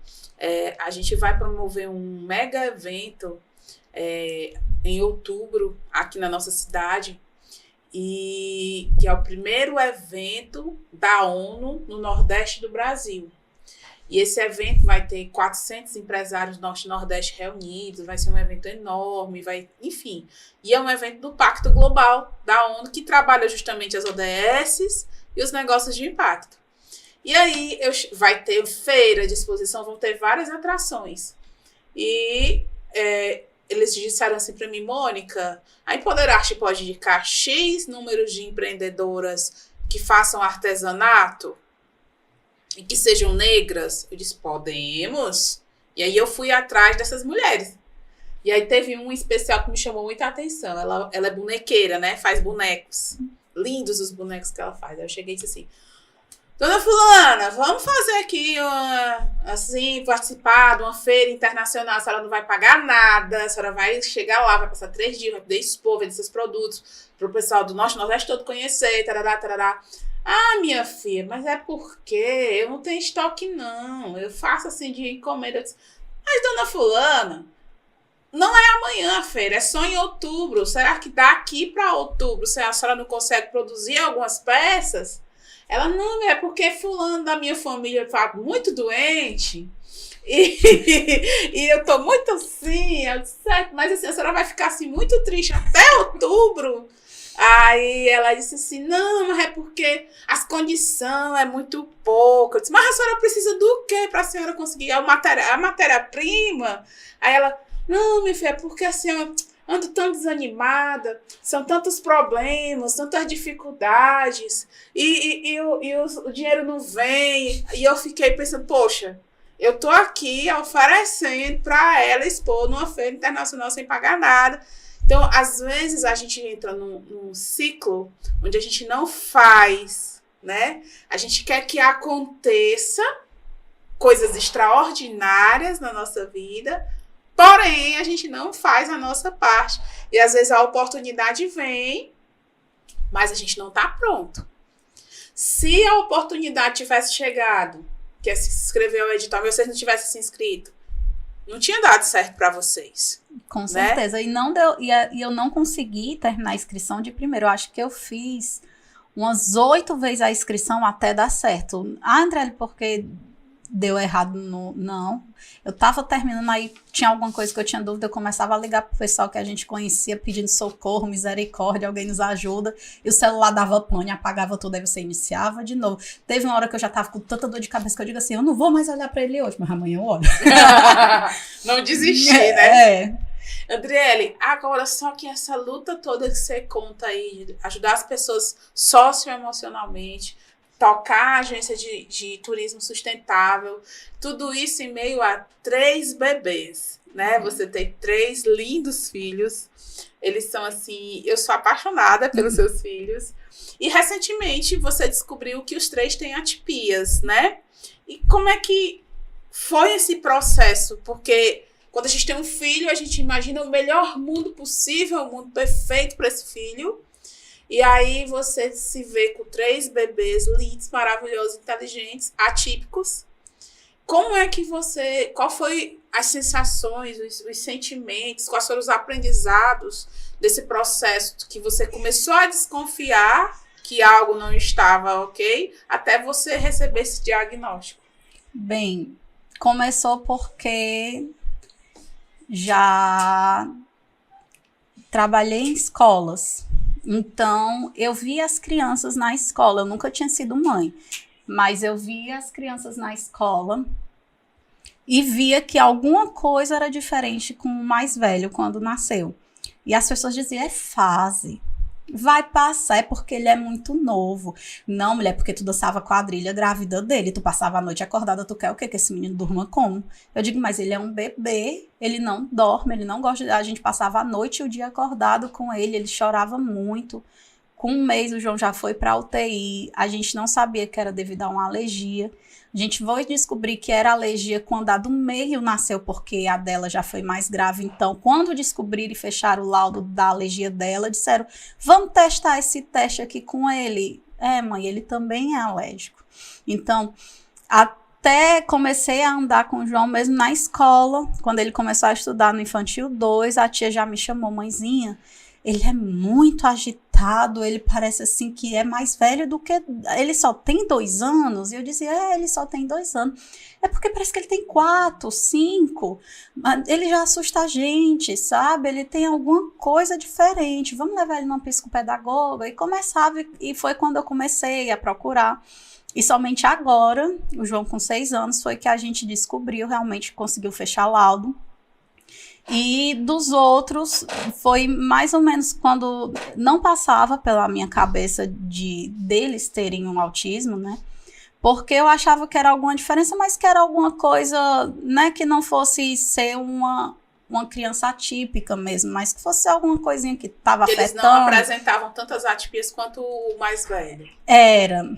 A gente vai promover um mega evento em outubro aqui na nossa cidade, e que é o primeiro evento da ONU no Nordeste do Brasil. E esse evento vai ter 400 empresários do Norte e Nordeste reunidos, vai ser um evento enorme, enfim. E é um evento do Pacto Global da ONU, que trabalha justamente as ODSs e os negócios de impacto. E aí vai ter feira de exposição, vão ter várias atrações. E eles disseram assim para mim, Mônica, a Empoderar-te pode indicar X números de empreendedoras que façam artesanato e que sejam negras? Eu disse, podemos. E aí eu fui atrás dessas mulheres. E aí teve um especial que me chamou muita atenção. Ela é bonequeira, né? Faz bonecos. Lindos os bonecos que ela faz. Aí eu cheguei e disse assim, Dona Fulana, vamos fazer aqui participar de uma feira internacional. A senhora não vai pagar nada, a senhora vai chegar lá, vai passar 3 dias, vai poder expor, vender seus produtos para o pessoal do Norte e Nordeste todo conhecer, tarará, tarará. Ah, minha filha, mas é porque eu não tenho estoque, não. Eu faço assim de encomenda. Mas, Dona Fulana, não é amanhã a feira, é só em outubro. Será que daqui para outubro a senhora não consegue produzir algumas peças? Ela, não, é porque fulano da minha família está muito doente e eu tô muito assim, certo? Mas assim, a senhora vai ficar assim muito triste até outubro. Aí ela disse assim, não, mas é porque as condições é muito pouco. Eu disse, mas a senhora precisa do quê para a senhora conseguir a matéria-prima? Aí ela, não, minha filha, é porque a senhora ando tão desanimada, são tantos problemas, tantas dificuldades, e o dinheiro não vem. E eu fiquei pensando, poxa, eu tô aqui oferecendo para ela expor numa feira internacional sem pagar nada. Então, às vezes, a gente entra num ciclo onde a gente não faz, né? A gente quer que aconteça coisas extraordinárias na nossa vida, Porém, a gente não faz a nossa parte. E às vezes a oportunidade vem, mas a gente não está pronto. Se a oportunidade tivesse chegado, que é se inscrever ao edital, e vocês não tivessem se inscrito, não tinha dado certo para vocês. Com certeza. E não deu, e eu não consegui terminar a inscrição de primeiro. Eu acho que eu fiz umas 8 vezes a inscrição até dar certo. Ah, André, porque deu errado no... Não. Eu tava terminando, aí tinha alguma coisa que eu tinha dúvida, eu começava a ligar pro pessoal que a gente conhecia, pedindo socorro, misericórdia, alguém nos ajuda, e o celular dava pane, apagava tudo, aí você iniciava de novo. Teve uma hora que eu já tava com tanta dor de cabeça que eu digo assim, eu não vou mais olhar pra ele hoje, mas amanhã eu olho. Não desistir, né? É. Adriele, agora só que essa luta toda que você conta aí, ajudar as pessoas socioemocionalmente, tocar a agência de turismo sustentável, tudo isso em meio a 3 bebês, né? Você tem 3 lindos filhos, eles são assim, eu sou apaixonada pelos seus filhos, e recentemente você descobriu que os 3 têm atipias, né? E como é que foi esse processo? Porque quando a gente tem um filho, a gente imagina o melhor mundo possível, o mundo perfeito para esse filho. E aí você se vê com 3 bebês lindos, maravilhosos, inteligentes, atípicos. Como é que você... Qual foi as sensações, os sentimentos, quais foram os aprendizados desse processo que você começou a desconfiar que algo não estava ok, até você receber esse diagnóstico? Bem, começou porque já trabalhei em escolas. Então, eu via as crianças na escola. Eu nunca tinha sido mãe, mas eu via as crianças na escola e via que alguma coisa era diferente com o mais velho quando nasceu. E as pessoas diziam, é fase. Vai passar, é porque ele é muito novo. Não, mulher, porque tu dançava quadrilha grávida dele, tu passava a noite acordada, tu quer o quê? Que esse menino durma como? Eu digo, mas ele é um bebê, ele não dorme, ele não gosta, a gente passava a noite e o dia acordado com ele chorava muito. Com 1 mês o João já foi pra UTI, a gente não sabia que era devido a uma alergia. A gente foi descobrir que era alergia quando a do meio nasceu, porque a dela já foi mais grave. Então, quando descobriram e fecharam o laudo da alergia dela, disseram, vamos testar esse teste aqui com ele. É, mãe, ele também é alérgico. Então, até comecei a andar com o João mesmo na escola. Quando ele começou a estudar no Infantil 2, a tia já me chamou, mãezinha, ele é muito agitado, ele parece assim que é mais velho do que... Ele só tem 2 anos? E eu dizia, ele só tem 2 anos. É porque parece que ele tem 4, 5. Ele já assusta a gente, sabe? Ele tem alguma coisa diferente. Vamos levar ele numa psicopedagoga? E começava, e foi quando eu comecei a procurar. E somente agora, o João com 6 anos, foi que a gente descobriu, realmente conseguiu fechar laudo. E dos outros, foi mais ou menos quando não passava pela minha cabeça deles terem um autismo, né? Porque eu achava que era alguma diferença, mas que era alguma coisa, né? Que não fosse ser uma criança atípica mesmo, mas que fosse alguma coisinha que estava afetando. Eles não apresentavam tantas atipias quanto o mais velho. Era.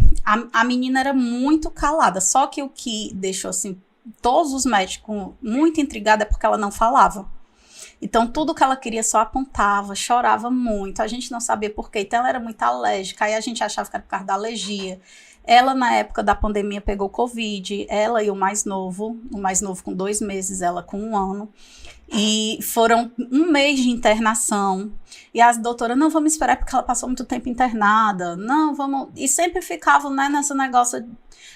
A menina era muito calada, só que o que deixou, assim, todos os médicos muito intrigados é porque ela não falava. Então, tudo que ela queria só apontava, chorava muito, a gente não sabia por quê, então ela era muito alérgica, aí a gente achava que era por causa da alergia. Ela, na época da pandemia, pegou Covid, ela e o mais novo com 2 meses, ela com 1 ano, e foram 1 mês de internação, e as doutoras, não, vamos esperar porque ela passou muito tempo internada, não, vamos, e sempre ficavam, né, nesse negócio.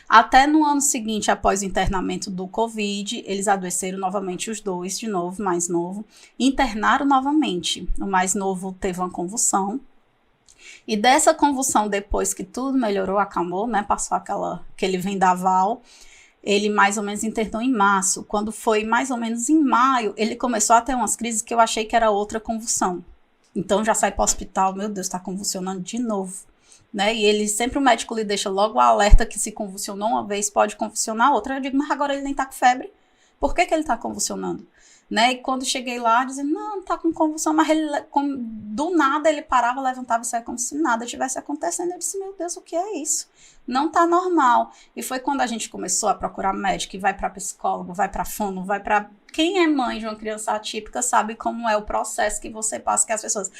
Até no ano seguinte, após o internamento do Covid, eles adoeceram novamente os 2, de novo, mais novo, internaram novamente. O mais novo teve uma convulsão, e dessa convulsão, depois que tudo melhorou, acalmou, né, passou aquele vendaval, ele mais ou menos internou em março. Quando foi mais ou menos em maio, ele começou a ter umas crises que eu achei que era outra convulsão. Então já sai para o hospital, meu Deus, está convulsionando de novo. Né? E ele sempre, o médico lhe deixa logo o alerta que se convulsionou uma vez, pode convulsionar outra. Eu digo, mas agora ele nem tá com febre. Por que ele tá convulsionando? Né? E quando cheguei lá, dizendo, não tá com convulsão, mas ele, do nada ele parava, levantava e saia como se nada tivesse acontecendo. Eu disse, meu Deus, o que é isso? Não tá normal. E foi quando a gente começou a procurar médico, e vai para psicólogo, vai para fono, vai para quem é mãe de uma criança atípica sabe como é o processo que você passa, que as pessoas,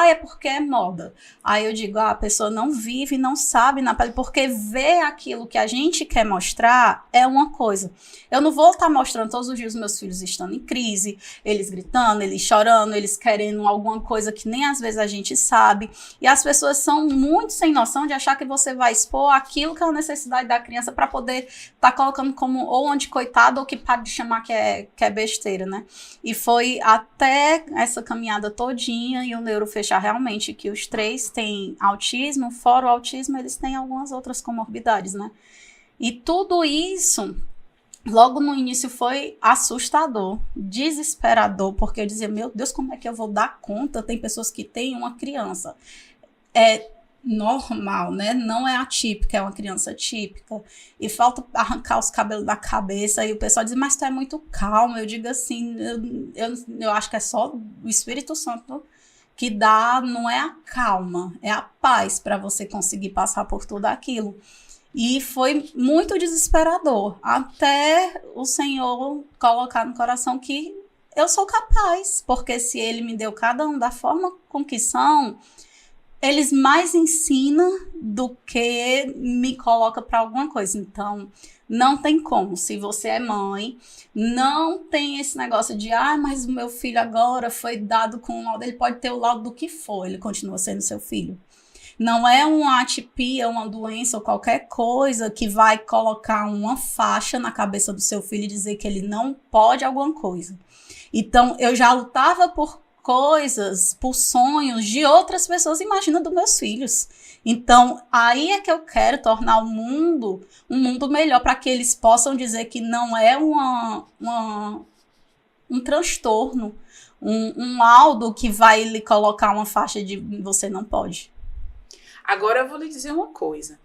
é porque é moda. Aí eu digo, a pessoa não vive, não sabe na pele, porque ver aquilo que a gente quer mostrar é uma coisa. Eu não vou estar mostrando todos os dias os meus filhos estando em crise, eles gritando, eles chorando, eles querendo alguma coisa que nem às vezes a gente sabe. E as pessoas são muito sem noção de achar que você vai expor aquilo que é a necessidade da criança para poder estar colocando como ou anticoitado ou que pare de chamar que é besteira, né? E foi até essa caminhada todinha e o neuro fechar realmente que os 3 têm autismo, fora o autismo, eles têm algumas outras comorbidades, né? E tudo isso, logo no início, foi assustador, desesperador, porque eu dizia, meu Deus, como é que eu vou dar conta? Tem pessoas que têm uma criança normal, né? Não é atípica, é uma criança típica. E falta arrancar os cabelos da cabeça. E o pessoal diz, mas tu é muito calmo. Eu digo assim, eu acho que é só o Espírito Santo que dá, não é a calma, é a paz para você conseguir passar por tudo aquilo. E foi muito desesperador, até o Senhor colocar no coração que eu sou capaz, porque se Ele me deu cada um da forma com que são, eles mais ensinam do que me coloca para alguma coisa. Então, não tem como. Se você é mãe, não tem esse negócio de, mas o meu filho agora foi dado com o laudo. Ele pode ter o laudo do que for, ele continua sendo seu filho. Não é uma atipia, uma doença ou qualquer coisa que vai colocar uma faixa na cabeça do seu filho e dizer que ele não pode alguma coisa. Então, eu já lutava por coisas, por sonhos de outras pessoas, imagina dos meus filhos. Então, aí é que eu quero tornar o mundo um mundo melhor, para que eles possam dizer que não é um transtorno, um laudo que vai lhe colocar uma faixa de você não pode. Agora eu vou lhe dizer uma coisa.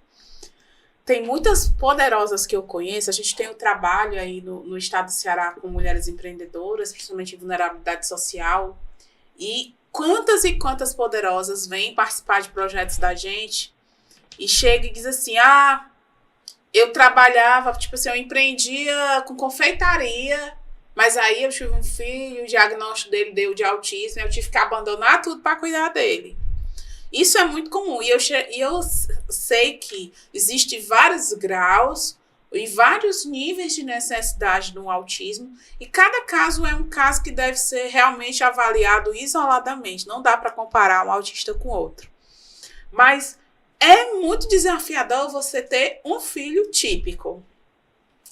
Tem muitas poderosas que eu conheço, a gente tem um trabalho aí no estado do Ceará com mulheres empreendedoras, principalmente em vulnerabilidade social. E quantas poderosas vêm participar de projetos da gente e chega e diz assim, eu trabalhava, eu empreendia com confeitaria, mas aí eu tive um filho, o diagnóstico dele deu de autismo, eu tive que abandonar tudo para cuidar dele. Isso é muito comum e eu sei que existem vários graus e vários níveis de necessidade no autismo, e cada caso é um caso que deve ser realmente avaliado isoladamente. Não dá para comparar um autista com outro. Mas é muito desafiador você ter um filho típico.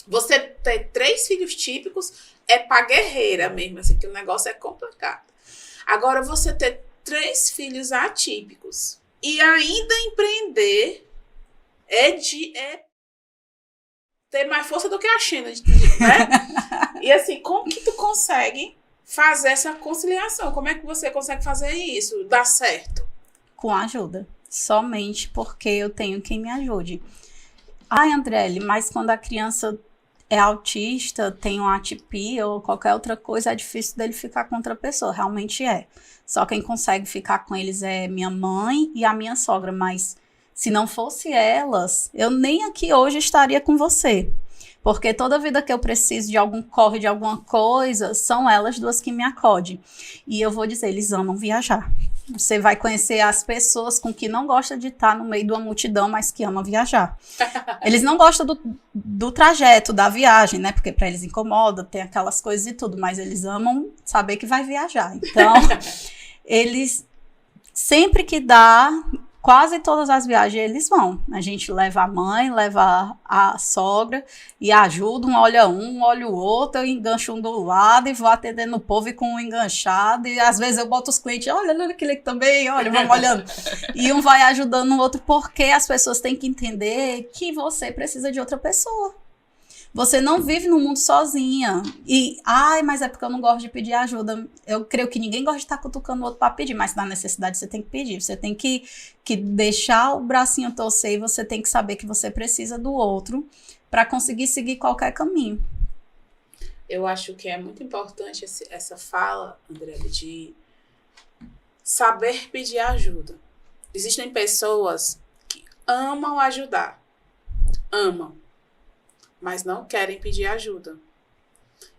Você ter 3 filhos típicos é para guerreira mesmo, assim, que o negócio é complicado. Agora, você ter 3 filhos atípicos e ainda empreender é ter mais força do que a China, né? E assim, como que tu consegue fazer essa conciliação? Como é que você consegue fazer isso? Dar certo? Com ajuda. Somente porque eu tenho quem me ajude. Andrelli, mas quando a criança é autista, tem uma atipia ou qualquer outra coisa, é difícil dele ficar com outra pessoa. Realmente é. Só quem consegue ficar com eles é minha mãe e a minha sogra, mas se não fosse elas, eu nem aqui hoje estaria com você. Porque toda vida que eu preciso de algum corre, de alguma coisa, são elas duas que me acodem. E eu vou dizer, eles amam viajar. Você vai conhecer as pessoas com que não gosta de estar no meio de uma multidão, mas que amam viajar. Eles não gostam do trajeto, da viagem, né? Porque para eles incomoda, tem aquelas coisas e tudo, mas eles amam saber que vai viajar. Então, eles, sempre que dá, quase todas as viagens eles vão. A gente leva a mãe, leva a sogra e ajuda, olha o outro, eu engancho um do lado e vou atendendo o povo e com um enganchado. E às vezes eu boto os clientes, olha aquele também, olha, vamos olhando. E um vai ajudando o outro, porque as pessoas têm que entender que você precisa de outra pessoa. Você não vive no mundo sozinha. E, mas é porque eu não gosto de pedir ajuda. Eu creio que ninguém gosta de estar cutucando o outro para pedir, mas na necessidade você tem que pedir. Você tem que deixar o bracinho torcer e você tem que saber que você precisa do outro para conseguir seguir qualquer caminho. Eu acho que é muito importante essa fala, André, de saber pedir ajuda. Existem pessoas que amam ajudar. Amam. Mas não querem pedir ajuda.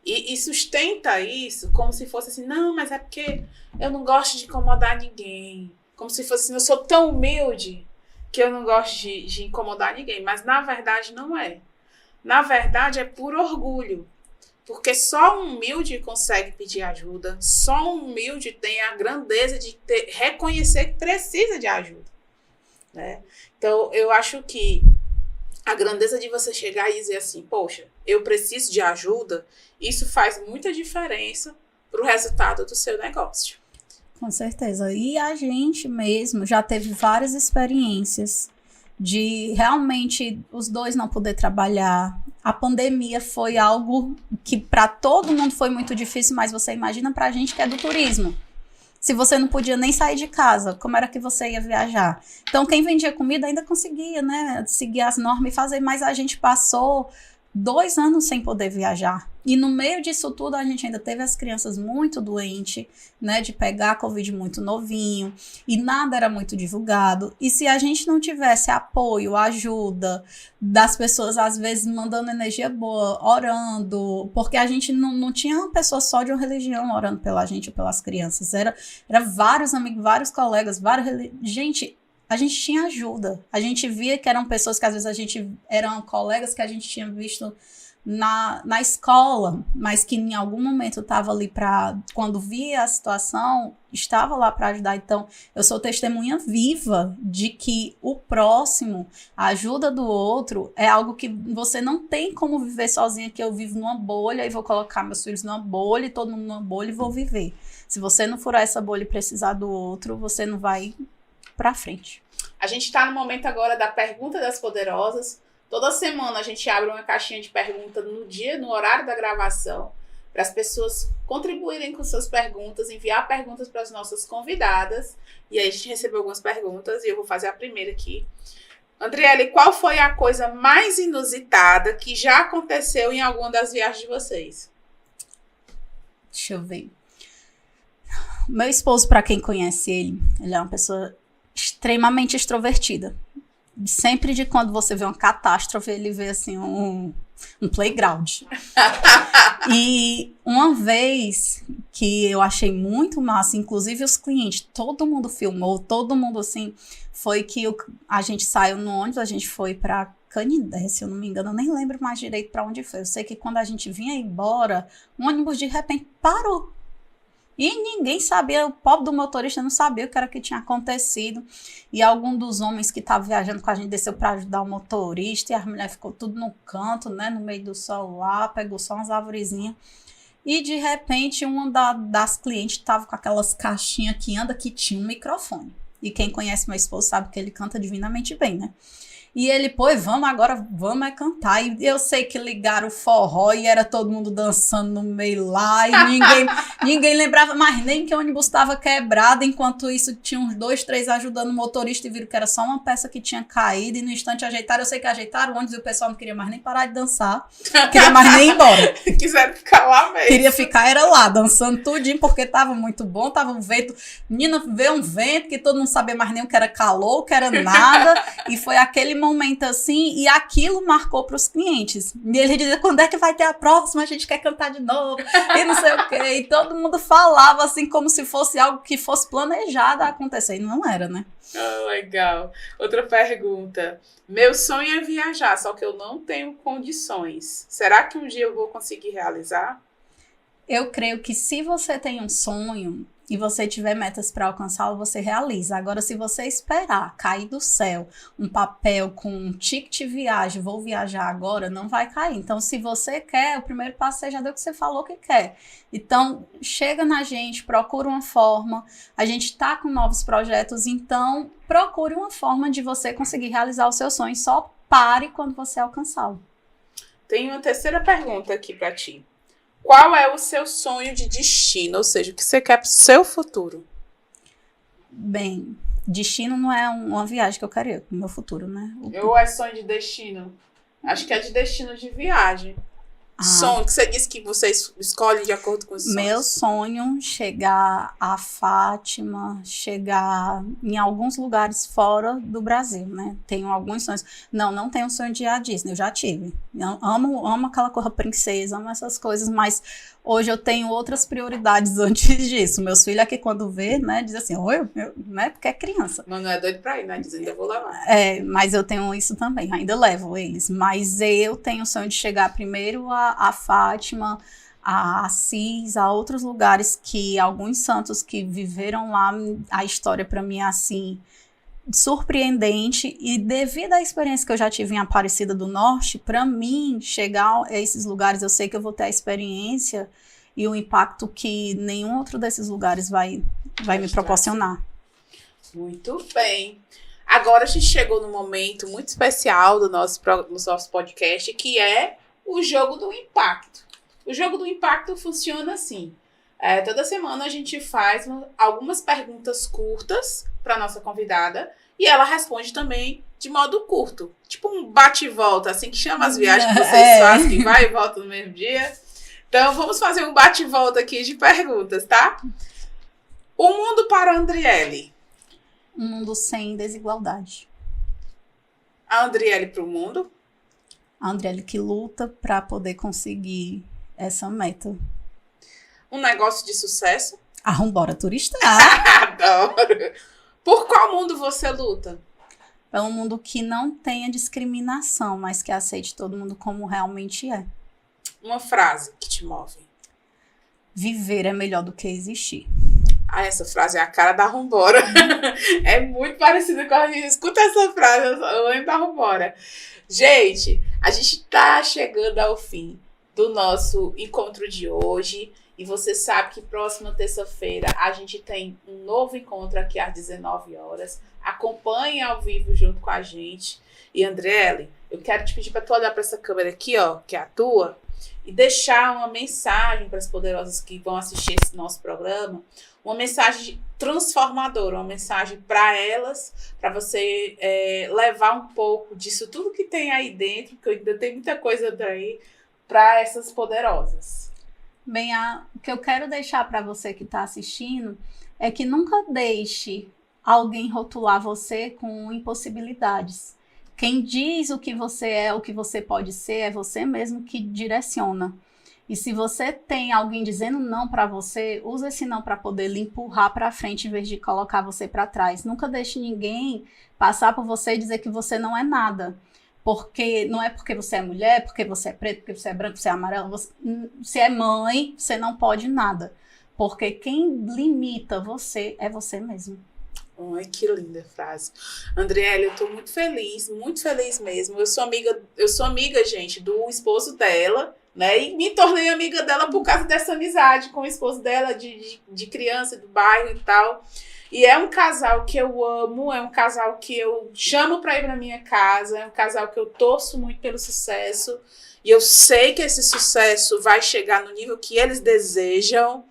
E sustenta isso como se fosse assim, não, mas é porque eu não gosto de incomodar ninguém. Como se fosse assim, eu sou tão humilde que eu não gosto de incomodar ninguém. Mas na verdade não é. Na verdade é por orgulho. Porque só um humilde consegue pedir ajuda. Só um humilde tem a grandeza de reconhecer que precisa de ajuda. Né? Então eu acho que a grandeza de você chegar e dizer assim, poxa, eu preciso de ajuda, isso faz muita diferença para o resultado do seu negócio. Com certeza. E a gente mesmo já teve várias experiências de realmente os dois não poder trabalhar. A pandemia foi algo que para todo mundo foi muito difícil, mas você imagina para a gente que é do turismo. Se você não podia nem sair de casa, como era que você ia viajar? Então, quem vendia comida ainda conseguia, né, seguir as normas e fazer, mas a gente passou 2 anos sem poder viajar. E no meio disso tudo, a gente ainda teve as crianças muito doentes, né, de pegar a Covid muito novinho, e nada era muito divulgado. E se a gente não tivesse apoio, ajuda das pessoas, às vezes, mandando energia boa, orando, porque a gente não tinha uma pessoa só de uma religião orando pela gente ou pelas crianças. Era vários amigos, vários colegas, gente, a gente tinha ajuda. A gente via que eram pessoas que às vezes eram colegas que a gente tinha visto na escola, mas que em algum momento estava ali quando via a situação, estava lá para ajudar. Então, eu sou testemunha viva de que o próximo, a ajuda do outro, é algo que você não tem como viver sozinha, que eu vivo numa bolha e vou colocar meus filhos numa bolha e todo mundo numa bolha e vou viver. Se você não furar essa bolha e precisar do outro, você não vai para frente. A gente está no momento agora da pergunta das poderosas. Toda semana a gente abre uma caixinha de pergunta no horário da gravação, para as pessoas contribuírem com suas perguntas, enviar perguntas para as nossas convidadas. E aí a gente recebeu algumas perguntas e eu vou fazer a primeira aqui. Andriele, qual foi a coisa mais inusitada que já aconteceu em alguma das viagens de vocês? Deixa eu ver. Meu esposo, para quem conhece ele é uma pessoa extremamente extrovertida. Sempre de quando você vê uma catástrofe, ele vê assim um playground. E uma vez que eu achei muito massa, inclusive os clientes, todo mundo filmou, todo mundo assim, foi que a gente saiu no ônibus, a gente foi para Canindé, se eu não me engano, eu nem lembro mais direito para onde foi. Eu sei que quando a gente vinha embora, o ônibus de repente parou. E ninguém sabia, o pobre do motorista não sabia o que era que tinha acontecido. E algum dos homens que estavam viajando com a gente desceu para ajudar o motorista. E a mulher ficou tudo no canto, né, no meio do sol lá, pegou só umas arvorezinhas. E de repente uma das clientes estava com aquelas caixinhas que anda que tinha um microfone. E quem conhece meu esposo sabe que ele canta divinamente bem, né? E ele, vamos cantar. E eu sei que ligaram o forró e era todo mundo dançando no meio lá. E ninguém lembrava mais nem que o ônibus estava quebrado. Enquanto isso, tinha uns 2, 3 ajudando o motorista e viram que era só uma peça que tinha caído. E no instante ajeitaram. Eu sei que ajeitaram o ônibus e o pessoal não queria mais nem parar de dançar. Não queria mais nem ir embora. Quiseram ficar lá mesmo. Queria ficar, era lá, dançando tudinho, porque tava muito bom. Tava um vento. Menina, veio um vento que todo mundo sabia mais nem o que era calor, o que era nada. E foi aquele momento assim, e aquilo marcou para os clientes. E ele dizia, quando é que vai ter a próxima? A gente quer cantar de novo, e não sei o quê. E todo mundo falava assim, como se fosse algo que fosse planejado a acontecer. E não era, né? Oh, legal. Outra pergunta. Meu sonho é viajar, só que eu não tenho condições. Será que um dia eu vou conseguir realizar? Eu creio que se você tem um sonho e você tiver metas para alcançá-lo, você realiza. Agora, se você esperar cair do céu um papel com um ticket de viagem, vou viajar agora, não vai cair. Então, se você quer, o primeiro passo você já deu o que você falou que quer. Então, chega na gente, procura uma forma. A gente está com novos projetos, então procure uma forma de você conseguir realizar o seu sonho. Só pare quando você alcançá-lo. Tem uma terceira pergunta aqui para ti. Qual é o seu sonho de destino? Ou seja, o que você quer para o seu futuro? Bem, destino não é uma viagem que eu queria no meu futuro, né? Ou é sonho de destino? Acho que é de destino de viagem. Sonho, que você disse que você escolhe de acordo com os sonhos. Meu sonho, chegar a Fátima, chegar em alguns lugares fora do Brasil, né? Tenho alguns sonhos. Não tenho sonho de ir à Disney, eu já tive. Eu amo aquela coisa princesa, amo essas coisas, mas hoje eu tenho outras prioridades antes disso. Meus filhos aqui, quando vê, né, dizem assim, oi, né, porque é criança. Mas não é doido pra ir, né? Dizendo, eu vou levar. Mas eu tenho isso também, ainda levo eles. Mas eu tenho o sonho de chegar primeiro a Fátima, a Assis, a outros lugares que alguns santos que viveram lá, a história para mim é assim, surpreendente, e devido à experiência que eu já tive em Aparecida do Norte, para mim chegar a esses lugares, eu sei que eu vou ter a experiência e o impacto que nenhum outro desses lugares vai me proporcionar. Muito bem. Agora a gente chegou num momento muito especial do nosso podcast, que é o Jogo do Impacto. O Jogo do Impacto funciona assim. Toda semana a gente faz algumas perguntas curtas para nossa convidada e ela responde também de modo curto. Tipo um bate e volta, assim que chama as viagens que vocês fazem, que vai e volta no mesmo dia. Então vamos fazer um bate e volta aqui de perguntas, tá? O mundo para a Andriele. Um mundo sem desigualdade. A Andriele para o mundo. A Andriele que luta para poder conseguir essa meta. Um negócio de sucesso. Vambora turistar. Adoro. Por qual mundo você luta? É um mundo que não tenha discriminação, mas que aceite todo mundo como realmente é. Uma frase que te move. Viver é melhor do que existir. Essa frase é a cara da Vambora. É muito parecida com a gente. Escuta essa frase, eu lembro da Vambora. Gente, a gente tá chegando ao fim do nosso encontro de hoje. E você sabe que próxima terça-feira a gente tem um novo encontro aqui às 19 horas. Acompanhe ao vivo junto com a gente. E, Andriele, eu quero te pedir para tu olhar para essa câmera aqui, ó, que é a tua, e deixar uma mensagem para as poderosas que vão assistir esse nosso programa. Uma mensagem transformadora, uma mensagem para elas, para você levar um pouco disso tudo que tem aí dentro, que ainda tem muita coisa daí, para essas poderosas. Bem, o que eu quero deixar para você que está assistindo é que nunca deixe alguém rotular você com impossibilidades. Quem diz o que você é, o que você pode ser, é você mesmo que direciona. E se você tem alguém dizendo não para você, use esse não para poder lhe empurrar para frente em vez de colocar você para trás. Nunca deixe ninguém passar por você e dizer que você não é nada. Porque não é porque você é mulher, porque você é preto, porque você é branco, você é amarelo, você é mãe, você não pode nada. Porque quem limita você é você mesmo. Ai, que linda frase. Andriele, eu tô muito feliz mesmo. Eu sou amiga, gente, do esposo dela, né? E me tornei amiga dela por causa dessa amizade com o esposo dela, de criança, do bairro e tal. E é um casal que eu amo, é um casal que eu chamo pra ir pra minha casa, é um casal que eu torço muito pelo sucesso. E eu sei que esse sucesso vai chegar no nível que eles desejam.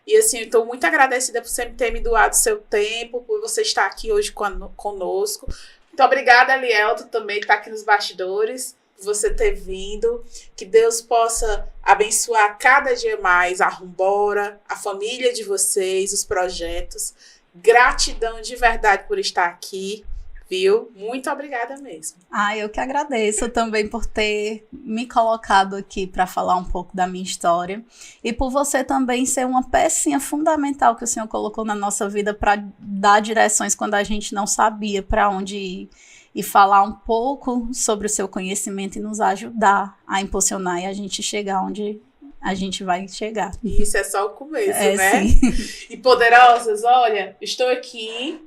E assim, eu estou muito agradecida por você ter me doado seu tempo, por você estar aqui hoje conosco. Muito obrigada, Lielto, também que está aqui nos bastidores, por você ter vindo. Que Deus possa abençoar cada dia mais a Vambora, a família de vocês, os projetos. Gratidão de verdade por estar aqui, viu? Muito obrigada mesmo. Eu que agradeço também por ter me colocado aqui para falar um pouco da minha história e por você também ser uma pecinha fundamental que o Senhor colocou na nossa vida para dar direções quando a gente não sabia para onde ir e falar um pouco sobre o seu conhecimento e nos ajudar a impulsionar e a gente chegar onde a gente vai chegar. Isso é só o começo, né? Sim. E poderosas, olha, estou aqui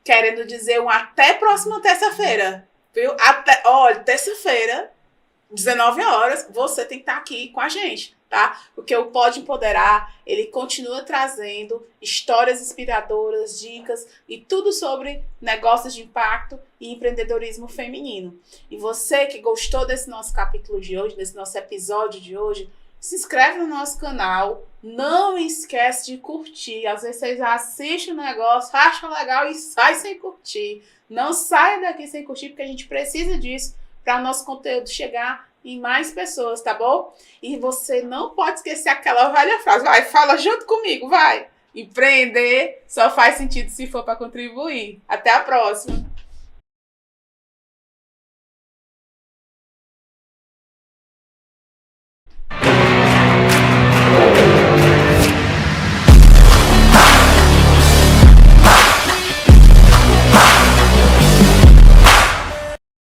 querendo dizer um até próxima terça-feira, viu? Olha, terça-feira, 19 horas, você tem que estar aqui com a gente, tá? Porque o Pode Empoderar, ele continua trazendo histórias inspiradoras, dicas e tudo sobre negócios de impacto e empreendedorismo feminino. E você que gostou desse nosso capítulo de hoje, desse nosso episódio de hoje, se inscreve no nosso canal, não esquece de curtir. Às vezes vocês assistem o negócio, acham legal e sai sem curtir. Não saia daqui sem curtir, porque a gente precisa disso para o nosso conteúdo chegar em mais pessoas, tá bom? E você não pode esquecer aquela velha frase. Vai, fala junto comigo, vai. Empreender só faz sentido se for para contribuir. Até a próxima.